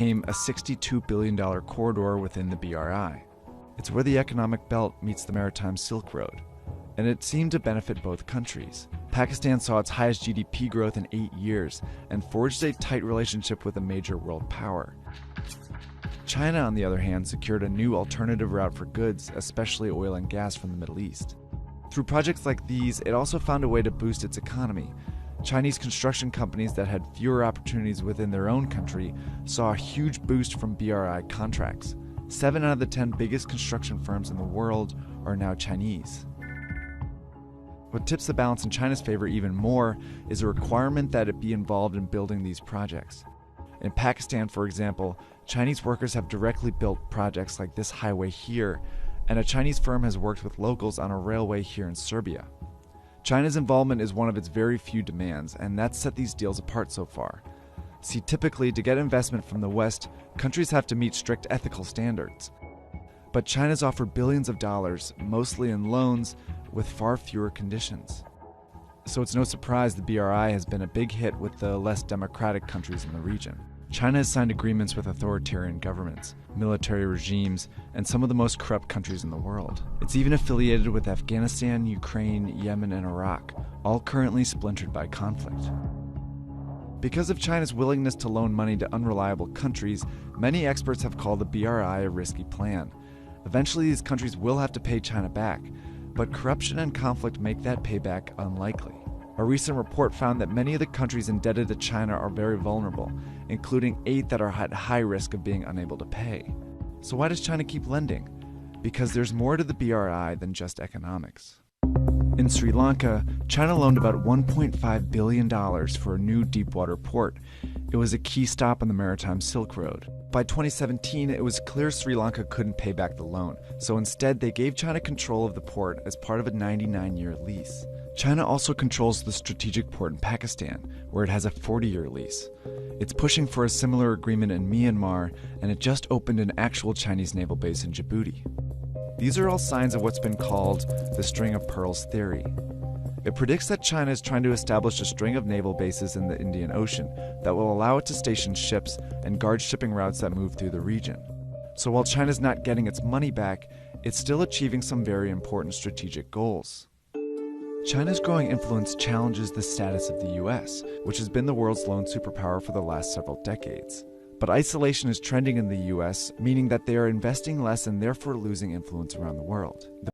became a $62 billion corridor within the BRI. It's where the economic belt meets the maritime Silk Road, and it seemed to benefit both countries. Pakistan saw its highest GDP growth in 8 years and forged a tight relationship with a major world power. China, on the other hand, secured a new alternative route for goods, especially oil and gas from the Middle East. Through projects like these, it also found a way to boost its economy. Chinese construction companies that had fewer opportunities within their own country saw a huge boost from BRI contracts. 7 out of the 10 biggest construction firms in the world are now Chinese. What tips the balance in China's favor even more is a requirement that it be involved in building these projects. In Pakistan, for example, Chinese workers have directly built projects like this highway here, and a Chinese firm has worked with locals on a railway here in Serbia. China's involvement is one of its very few demands, and that's set these deals apart so far. See, typically, to get investment from the West, countries have to meet strict ethical standards. But China's offered billions of dollars, mostly in loans, with far fewer conditions. So it's no surprise the BRI has been a big hit with the less democratic countries in the region. China has signed agreements with authoritarian governments, military regimes, and some of the most corrupt countries in the world. It's even affiliated with Afghanistan, Ukraine, Yemen, and Iraq, all currently splintered by conflict. Because of China's willingness to loan money to unreliable countries, many experts have called the BRI a risky plan. Eventually, these countries will have to pay China back, but corruption and conflict make that payback unlikely. A recent report found that many of the countries indebted to China are very vulnerable, including 8 that are at high risk of being unable to pay. So why does China keep lending? Because there's more to the BRI than just economics. In Sri Lanka, China loaned about $1.5 billion for a new deepwater port. It was a key stop on the maritime Silk Road. By 2017, it was clear Sri Lanka couldn't pay back the loan, so instead they gave China control of the port as part of a 99-year lease. China also controls the strategic port in Pakistan, where it has a 40-year lease. It's pushing for a similar agreement in Myanmar, and it just opened an actual Chinese naval base in Djibouti. These are all signs of what's been called the string of pearls theory. It predicts that China is trying to establish a string of naval bases in the Indian Ocean that will allow it to station ships and guard shipping routes that move through the region. So while China's not getting its money back, it's still achieving some very important strategic goals. China's growing influence challenges the status of the US, which has been the world's lone superpower for the last several decades. But isolation is trending in the US, meaning that they are investing less and therefore losing influence around the world.